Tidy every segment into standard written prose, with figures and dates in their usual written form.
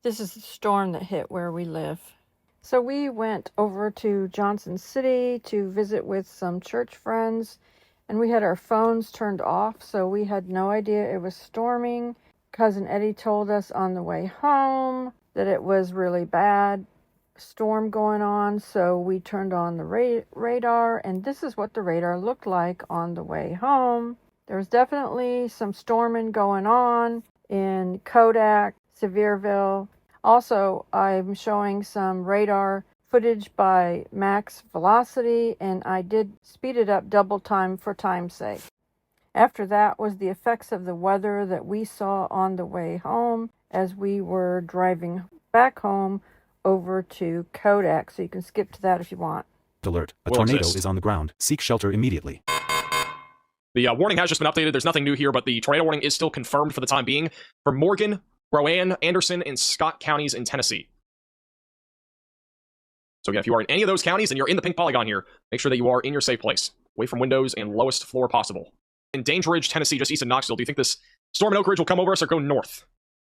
This is the storm that hit where we live. So we went over to Johnson City to visit with some church friends, and we had our phones turned off, so we had no idea it was storming. Cousin Eddie told us on the way home that it was really bad storm going on, so we turned on the radar, and this is what the radar looked like on the way home. There was definitely some storming going on in Kodak, Sevierville. Also, I'm showing some radar footage by max velocity, and I did speed it up double time for time's sake. After that was the effects of the weather that we saw on the way home as we were driving back home over to Kodak, so you can skip to that if you want. Alert. A tornado is on the ground. Seek shelter immediately. The warning has just been updated. There's nothing new here, but the tornado warning is still confirmed for the time being for Morgan, Rowan, Anderson, and Scott counties in Tennessee. So again, if you are in any of those counties and you're in the pink polygon here, make sure that you are in your safe place, away from windows and lowest floor possible. In Dandridge, Tennessee, just east of Knoxville, do you think this storm in Oak Ridge will come over us or go north?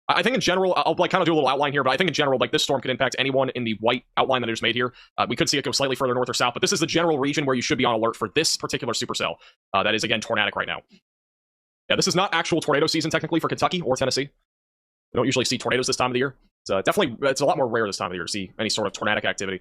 I think in general, I'll kind of do a little outline here, but I think in general, this storm could impact anyone in the white outline that I just made here. We could see it go slightly further north or south, but this is the general region where you should be on alert for this particular supercell. That is, again, tornadic right now. Yeah, this is not actual tornado season, technically, for Kentucky or Tennessee. We don't usually see tornadoes this time of the year. It's a lot more rare this time of the year to see any sort of tornadic activity.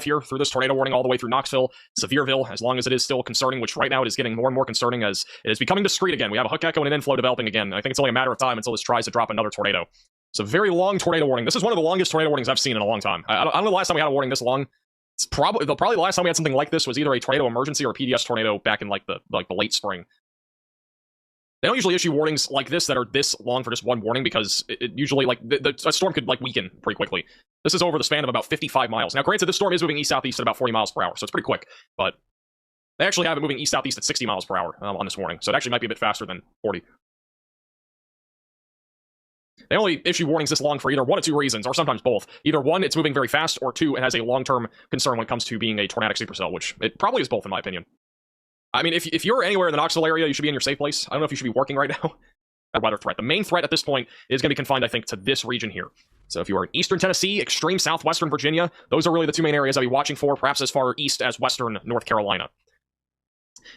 Here through this tornado warning all the way through Knoxville, Sevierville, as long as it is still concerning, which right now it is getting more and more concerning as it is becoming discreet again. We have a hook echo and an inflow developing again. I think it's only a matter of time until this tries to drop another tornado. It's a very long tornado warning. This is one of the longest tornado warnings I've seen in a long time. I don't know the last time we had a warning this long. It's probably the last time we had something like this was either a tornado emergency or a PDS tornado back in the late spring. They don't usually issue warnings like this that are this long for just one warning because it usually, a storm could, weaken pretty quickly. This is over the span of about 55 miles. Now, granted, this storm is moving east-southeast at about 40 miles per hour, so it's pretty quick, but they actually have it moving east-southeast at 60 miles per hour on this warning, so it actually might be a bit faster than 40. They only issue warnings this long for either one of two reasons, or sometimes both. Either one, it's moving very fast, or two, it has a long-term concern when it comes to being a tornadic supercell, which it probably is both, in my opinion. I mean, if you're anywhere in the Knoxville area, you should be in your safe place. I don't know if you should be working right now. A weather threat. The main threat at this point is going to be confined, I think, to this region here. So if you are in eastern Tennessee, extreme southwestern Virginia, those are really the two main areas I'll be watching for, perhaps as far east as western North Carolina.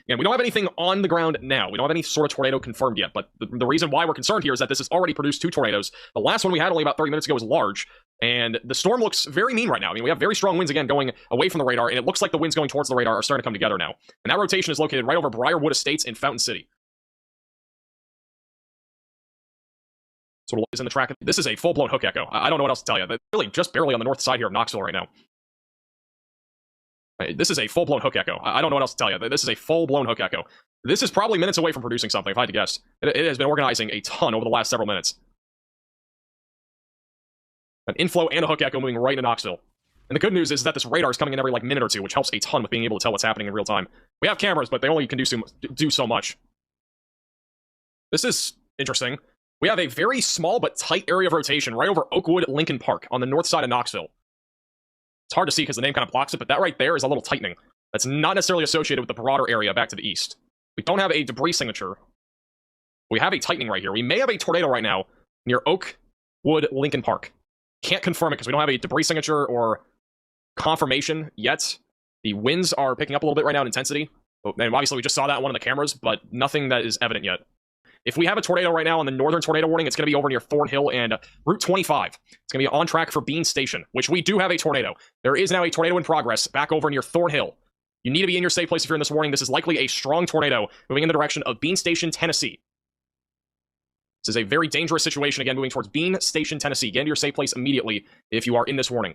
And we don't have anything on the ground now. We don't have any sort of tornado confirmed yet, but the reason why we're concerned here is that this has already produced two tornadoes. The last one we had only about 30 minutes ago was large, and the storm looks very mean right now. I mean, we have very strong winds again going away from the radar, and it looks like the winds going towards the radar are starting to come together now. And that rotation is located right over Briarwood Estates in Fountain City. So what is in the track? This is a full-blown hook echo. I don't know what else to tell you. They're really just barely on the north side here of Knoxville right now. This is a full-blown hook echo. I don't know what else to tell you. This is a full-blown hook echo. This is probably minutes away from producing something, if I had to guess. It has been organizing a ton over the last several minutes. An inflow and a hook echo moving right into Knoxville. And the good news is that this radar is coming in every minute or two, which helps a ton with being able to tell what's happening in real time. We have cameras, but they only can do so much. This is interesting. We have a very small but tight area of rotation right over Oakwood Lincoln Park on the north side of Knoxville. It's hard to see because the name kind of blocks it, but that right there is a little tightening. That's not necessarily associated with the broader area back to the east. We don't have a debris signature. We have a tightening right here. We may have a tornado right now near Oakwood Lincoln Park. Can't confirm it because we don't have a debris signature or confirmation yet. The winds are picking up a little bit right now in intensity. And obviously we just saw that on one of the cameras, but nothing that is evident yet. If we have a tornado right now on the northern tornado warning, it's going to be over near Thornhill and Route 25. It's going to be on track for Bean Station, which we do have a tornado. There is now a tornado in progress back over near Thornhill. You need to be in your safe place if you're in this warning. This is likely a strong tornado moving in the direction of Bean Station, Tennessee. This is a very dangerous situation, again, moving towards Bean Station, Tennessee. Get into your safe place immediately if you are in this warning.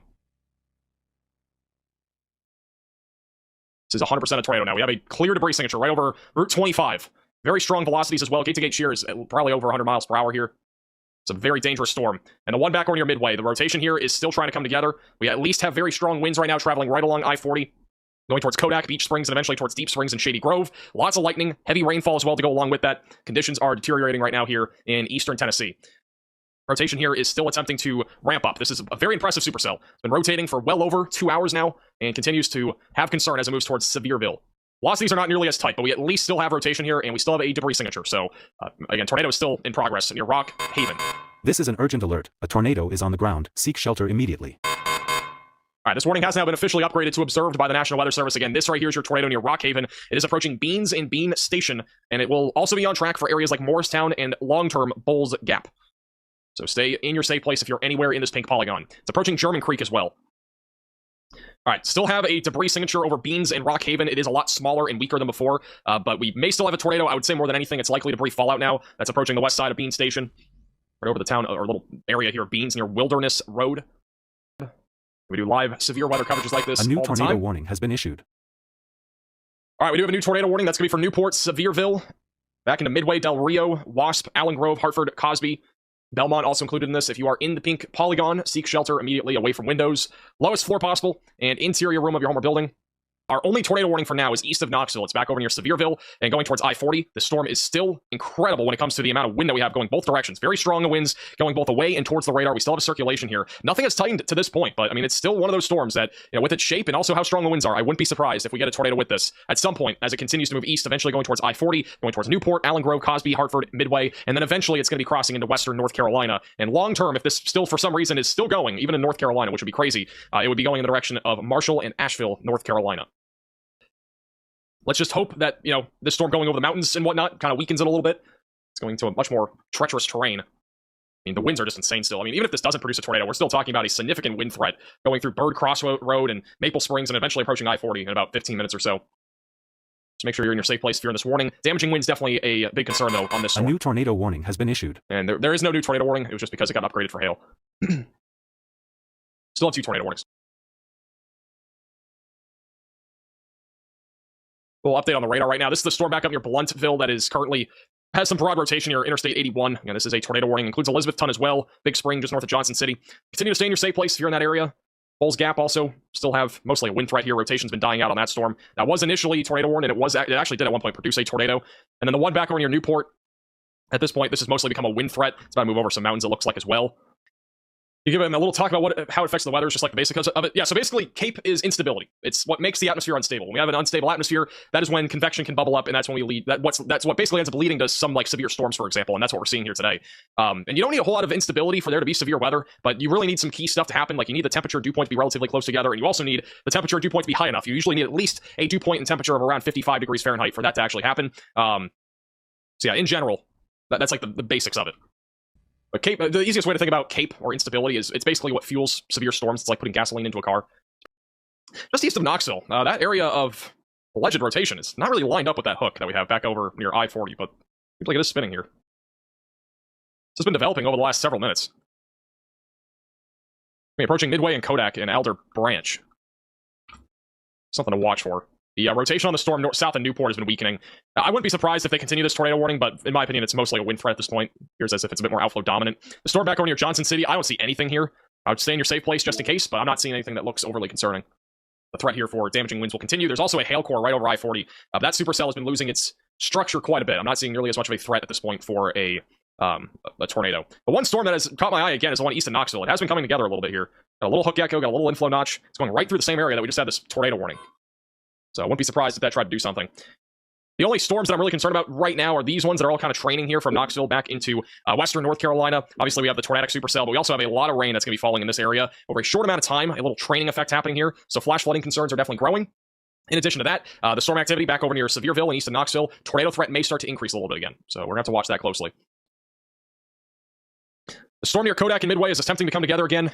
This is 100% a tornado now. We have a clear debris signature right over Route 25. Very strong velocities as well. Gate-to-gate shear is probably over 100 miles per hour here. It's a very dangerous storm. And the one back over near Midway, the rotation here is still trying to come together. We at least have very strong winds right now traveling right along I-40, going towards Kodak, Beach Springs, and eventually towards Deep Springs and Shady Grove. Lots of lightning, heavy rainfall as well to go along with that. Conditions are deteriorating right now here in eastern Tennessee. Rotation here is still attempting to ramp up. This is a very impressive supercell. It's been rotating for well over 2 hours now and continues to have concern as it moves towards Sevierville. Velocities are not nearly as tight, but we at least still have rotation here, and we still have a debris signature. So, again, tornado is still in progress near Rock Haven. This is an urgent alert. A tornado is on the ground. Seek shelter immediately. All right, this warning has now been officially upgraded to observed by the National Weather Service. Again, this right here is your tornado near Rockhaven. It is approaching Beans and Bean Station, and it will also be on track for areas like Morristown and long-term Bulls Gap. So stay in your safe place if you're anywhere in this pink polygon. It's approaching German Creek as well. All right, still have a debris signature over Beans and Rockhaven. It is a lot smaller and weaker than before, but we may still have a tornado. I would say more than anything, it's likely debris fallout now. That's approaching the west side of Bean Station. Right over the town, or little area here of Beans near Wilderness Road. We do live severe weather coverages like this A new all the tornado time. warning has been issued. All right, we do have a new tornado warning. That's going to be for Newport, Sevierville, back into Midway, Del Rio, Wasp, Allen Grove, Hartford, Cosby. Belmont also included in this. If you are in the pink polygon, seek shelter immediately away from windows, lowest floor possible, and interior room of your home or building. Our only tornado warning for now is east of Knoxville. It's back over near Sevierville and going towards I-40. The storm is still incredible when it comes to the amount of wind that we have going both directions. Very strong winds going both away and towards the radar. We still have a circulation here. Nothing has tightened to this point, but I mean, it's still one of those storms that, you know, with its shape and also how strong the winds are, I wouldn't be surprised if we get a tornado with this at some point as it continues to move east, eventually going towards I-40, going towards Newport, Allen Grove, Cosby, Hartford, Midway, and then eventually it's going to be crossing into western North Carolina. And long term, if this still for some reason is still going, even in North Carolina, which would be crazy, it would be going in the direction of Marshall and Asheville, North Carolina. Let's just hope that, you know, this storm going over the mountains and whatnot kind of weakens it a little bit. It's going to a much more treacherous terrain. I mean, the winds are just insane still. I mean, even if this doesn't produce a tornado, we're still talking about a significant wind threat going through Bird Crossroad and Maple Springs and eventually approaching I-40 in about 15 minutes or so. Just make sure you're in your safe place if you're in this warning. Damaging winds definitely a big concern, though, on this storm. A new tornado warning has been issued. And there is no new tornado warning. It was just because it got upgraded for hail. Still have 2 tornado warnings. Little update on the radar right now. This is the storm back up near Bluntville that is currently has some broad rotation near Interstate 81. Again, this is a tornado warning. Includes Elizabethton as well. Big Spring just north of Johnson City. Continue to stay in your safe place if you're in that area. Bulls Gap also still have mostly a wind threat here. Rotation's been dying out on that storm. That was initially tornado warned, and it actually did at one point produce a tornado. And then the one back over near Newport. At this point, this has mostly become a wind threat. It's about to move over some mountains, it looks like, as well. You give him a little talk about how it affects the weather, is just like the basics of it. Yeah, so basically, CAPE is instability. It's what makes the atmosphere unstable. When we have an unstable atmosphere, that is when convection can bubble up, and that's when we lead. That's what basically ends up leading to some like severe storms, for example, and that's what we're seeing here today. And you don't need a whole lot of instability for there to be severe weather, but you really need some key stuff to happen. Like you need the temperature dew point to be relatively close together, and you also need the temperature dew point to be high enough. You usually need at least a dew point in temperature of around 55 degrees Fahrenheit for that to actually happen. So yeah, in general, that's like the basics of it. But CAPE, the easiest way to think about CAPE or instability is it's basically what fuels severe storms. It's like putting gasoline into a car. Just east of Knoxville, that area of alleged rotation is not really lined up with that hook that we have back over near I-40, but seems like it is spinning here. This has been developing over the last several minutes. Approaching Midway and Kodak and Alder Branch. Something to watch for. The rotation on the storm south of Newport has been weakening. I wouldn't be surprised if they continue this tornado warning, but in my opinion, it's mostly a wind threat at this point. Appears as if it's a bit more outflow dominant. The storm back over near Johnson City, I don't see anything here. I would stay in your safe place just in case, but I'm not seeing anything that looks overly concerning. The threat here for damaging winds will continue. There's also a hail core right over I-40. That supercell has been losing its structure quite a bit. I'm not seeing nearly as much of a threat at this point for a tornado. The one storm that has caught my eye again is the one east of Knoxville. It has been coming together a little bit here. Got a little hook gecko, got a little inflow notch. It's going right through the same area that we just had this tornado warning. So I wouldn't be surprised if that tried to do something. The only storms that I'm really concerned about right now are these ones that are all kind of training here from Knoxville back into western North Carolina. Obviously, we have the tornadic supercell, but we also have a lot of rain that's going to be falling in this area over a short amount of time. A little training effect happening here. So flash flooding concerns are definitely growing. In addition to that, the storm activity back over near Sevierville and east of Knoxville, tornado threat may start to increase a little bit again. So we're going to have to watch that closely. The storm near Kodak and Midway is attempting to come together again.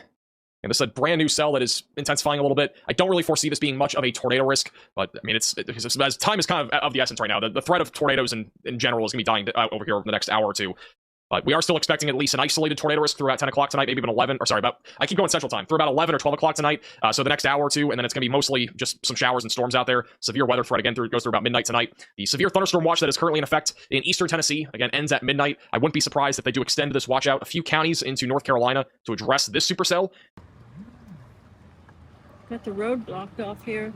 And this is a brand new cell that is intensifying a little bit. I don't really foresee this being much of a tornado risk, but I mean, as time is kind of the essence right now. The threat of tornadoes in general is going to be dying over here over the next hour or two. But we are still expecting at least an isolated tornado risk through about 10 o'clock tonight, maybe even 11, or sorry, I keep going Central Time, through about 11 or 12 o'clock tonight. So the next hour or two, and then it's going to be mostly just some showers and storms out there. Severe weather threat again goes through about midnight tonight. The severe thunderstorm watch that is currently in effect in eastern Tennessee, again, ends at midnight. I wouldn't be surprised if they do extend this watch out a few counties into North Carolina to address this supercell. Got the road blocked off here.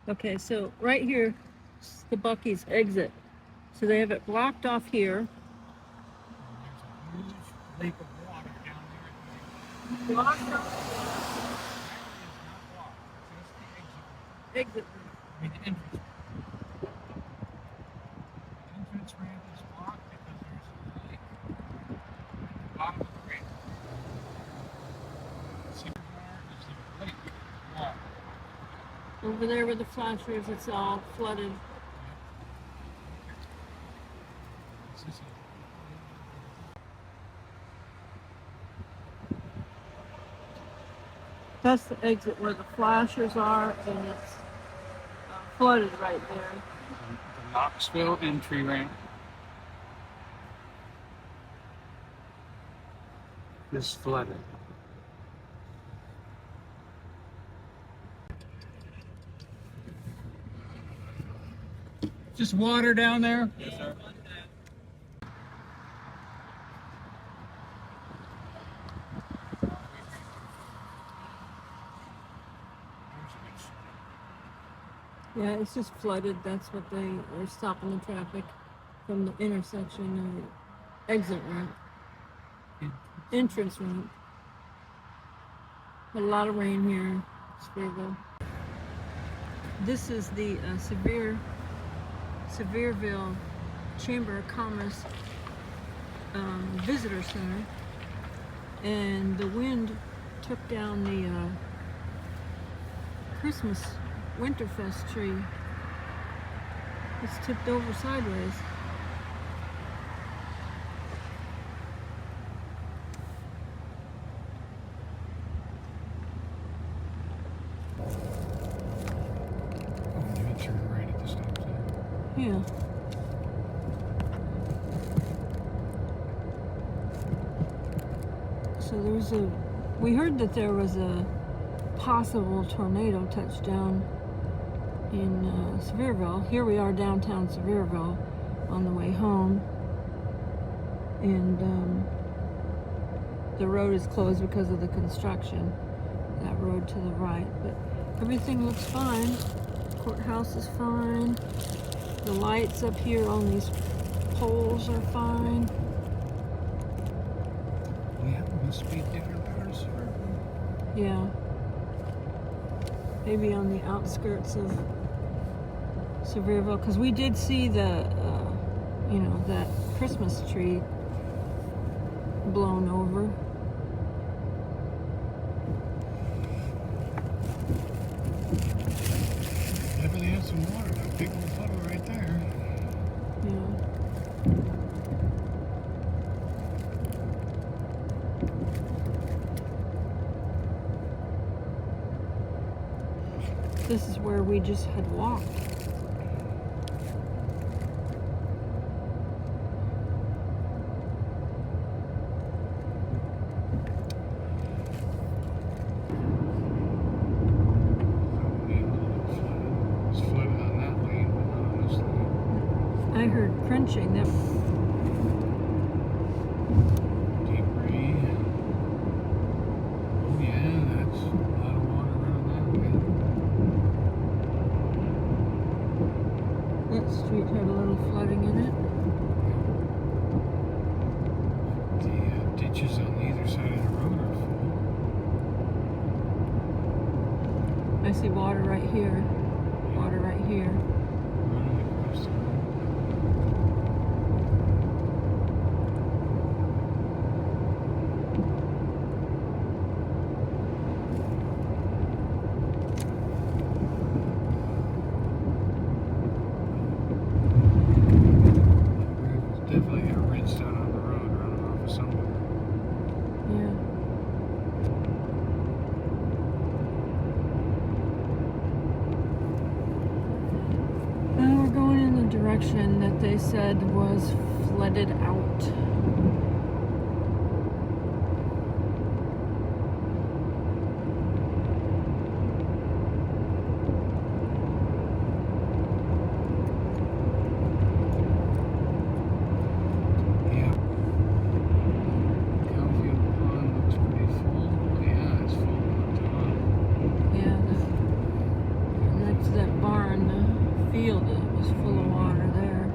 Okay, so right here is the Buc-ee's exit. So they have it blocked off here. There's a huge lake of water down there. Blocked off. That area is not blocked, just the exit. Exit. I mean, the entrance. The entrance ramp is blocked because there's Over there with the flashers, it's all flooded. This is That's the exit where the flashers are, and it's flooded right there. the Knoxville entry ramp. Is flooded. Just water down there? Yes, sir. Yeah, it's just flooded. That's what they're stopping the traffic from the intersection or exit ramp, entrance ramp. A lot of rain here in Sevierville. This is the Sevierville Chamber of Commerce Visitor Center, and the wind took down the Christmas Winterfest tree. It's tipped over sideways. Right at the stop sign. Yeah. So we heard that there was a possible tornado touchdown in Sevierville. Here we are downtown Sevierville on the way home, and the road is closed because of the construction, that road to the right, but everything looks fine. Courthouse is fine. The lights up here on these poles are fine. Yeah, must be different parts of Sevierville. Yeah. Maybe on the outskirts of Sevierville, because we did see the, that Christmas tree blown over. Definitely had some water, that big old puddle right there. Yeah. This is where we just had walked. It's flooded on that lane, but not on this lane. I heard crunching. That Debris. Oh yeah, that's a lot of water running that way. that street had a little flooding in it. The ditches on either side of the road are full. I see water right here. Water right here. Running across the road. There's definitely a ridge down on the road running off of somewhere. Yeah. Now we're going in the direction that they said was flooded out. Yeah. Cowfield Pond looks pretty full. Yeah, it's full on top. Yeah, next to that barn, the field was full of water there.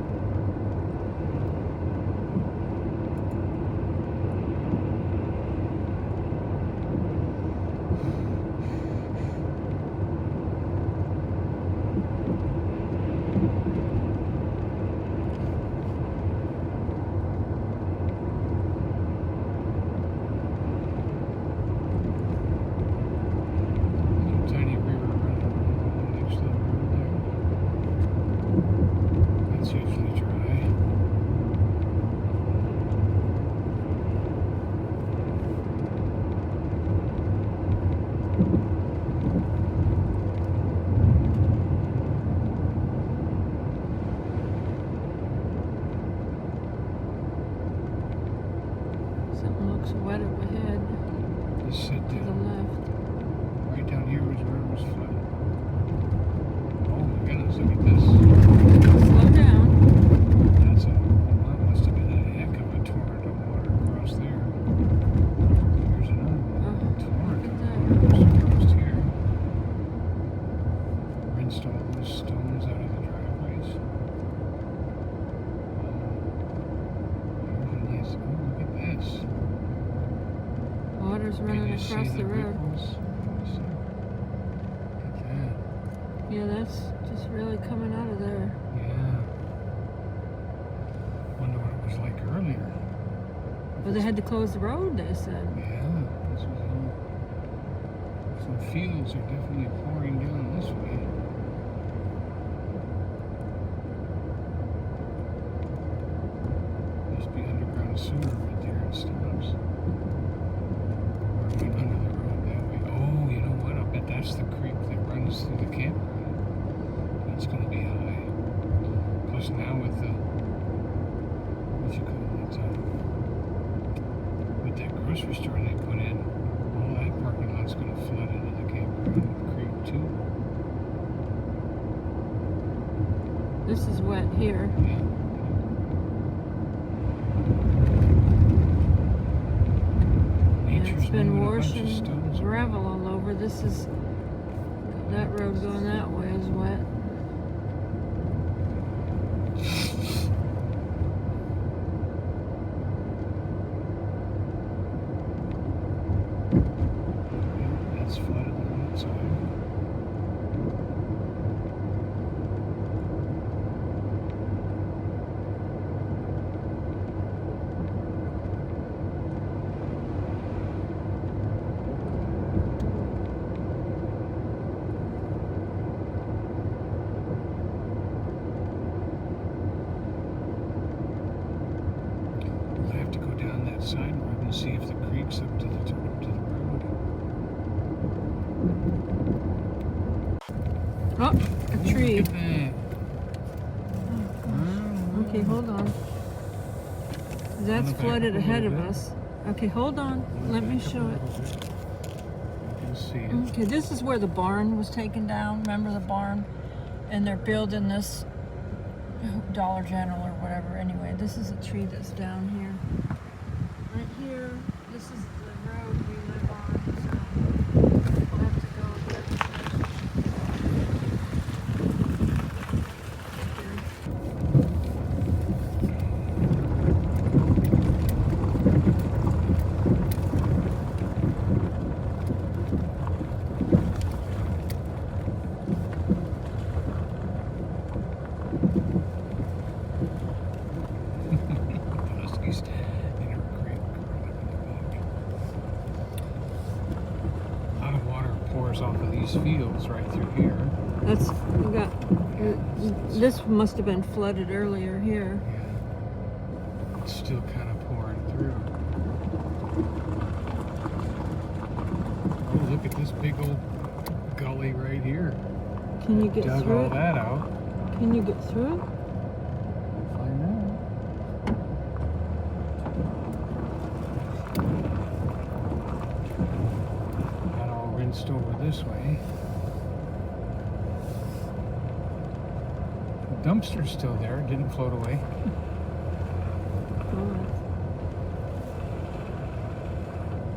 Something looks wet up ahead Just sit to the down. left. Right down here was where it was flooded. Oh my goodness, look at this. Slow down. That's a, well, that must have been a heck of a torrent of water across there. Here's another one. Torrent of water across here. Rinsed all those stones out of the driveways. Here's a nice, oh, look at this. Water's Can running you see across the road. ripples? See? Look at that. Yeah, that's just really coming out of there. Yeah. Wonder what it was like earlier. Well, they had to close the road, they said. Yeah, this was all. Some fields are definitely pouring down this way. Must be underground sewer right there. It stops. Or it went under the road that way. Oh, you know what? I bet that's the creek that runs through the campground. That's going to be high. Plus now with the, what you call it, with that grocery store they put in, all that parking lot's going to flood into the campground creek too. This is wet here. Yeah. And Nature's it's been moving a bunch of washing stones gravel all over. This is, that road going that way is wet. Yeah, that's flooded on that side. We'll have to go down that side road and see if the creek's up to the road. Oh, a tree. Look at that. Okay, hold on. That's back flooded up a ahead of little bit. us. Okay, hold on. Let me show it. You can see it. Okay, this is where the barn was taken down. Remember the barn? And they're building this Dollar General or whatever. Anyway, this is a tree that's down here. Right here, this is the road we live on. So we'll have to go here. Huskies in a creek. A lot of water pours off of these fields right through here. That's, we got, this must have been flooded earlier here. Yeah. It's still kind of pouring through. Oh, look at this big old gully right here. Can you get Dug through all it? that out. Can you get through it? Find out. Got all rinsed over this way. The dumpster's still there, it didn't float away. Oh,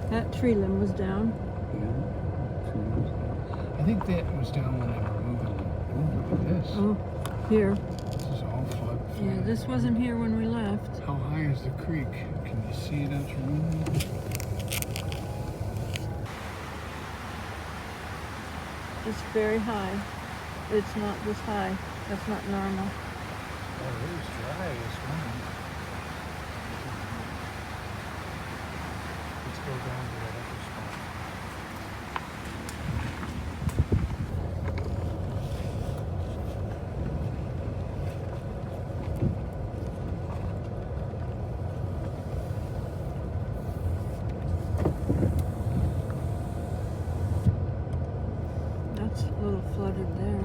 that tree limb was down. I think that was down when they were moving. Oh, look at this. Oh, here. This is all flood. Yeah, this wasn't here when we left. How high is the creek? Can you see it out your window? It's very high. It's not this high. That's not normal. Oh, it was dry this morning. Let's go down to that other spot. That's a little flooded there.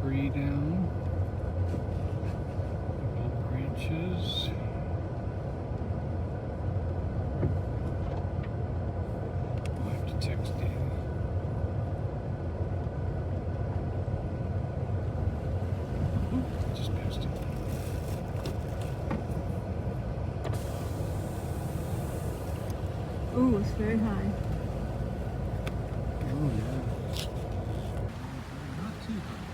debris down. Old branches. I'll have to text Dan. Just passed it. Ooh, it's very high. Oh yeah. Not too high.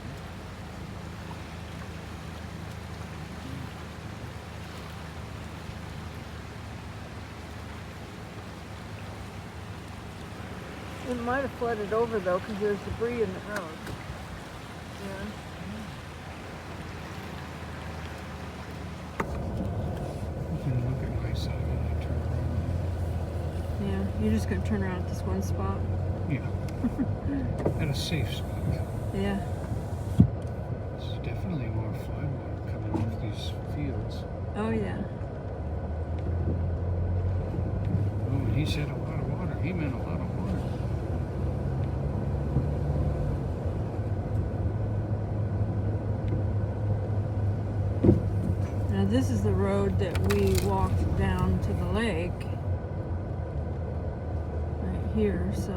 It might have flooded over though, because there's debris in the road. Yeah. You can look at my side when I turn around. Yeah, you're just gonna turn around at this one spot. Yeah. At a safe spot. Yeah. There's definitely more floodwater coming off these fields. Oh yeah. Oh, and he said a lot of water. He meant a lot of water. Now this is the road that we walked down to the lake. Right here, so.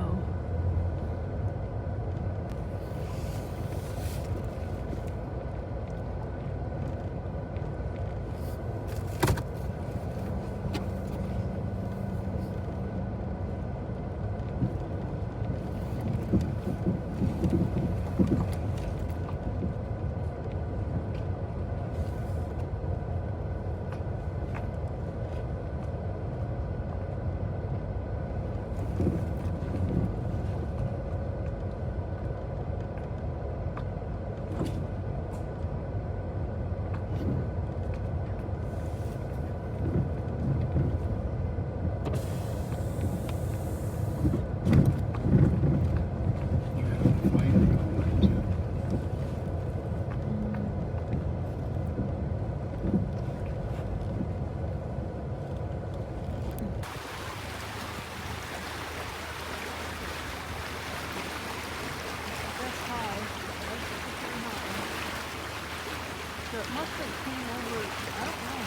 So it must have came over, I don't know.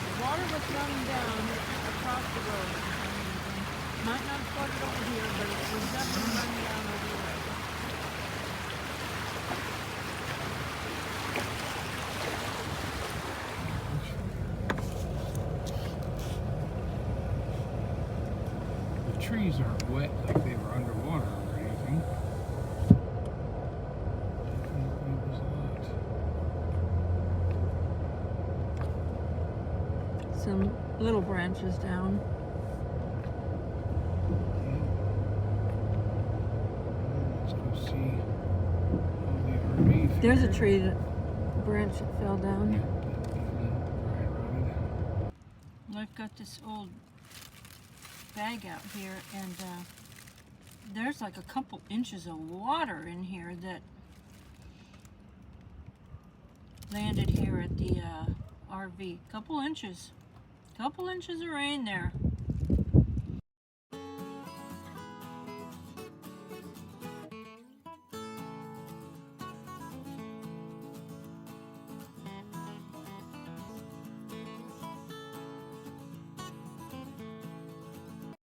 The water was running down across the road. Might not have flooded over here, but it was definitely running down over the road. The trees aren't wet like they were underwater or anything. Definitely was a lot. Some little branches down. Let's go see how the RV There's a fared. tree that branch that fell down. Dry rotted. I've got this old bag out here, and there's like a couple inches of water in here that landed here at the RV. Couple inches of rain there.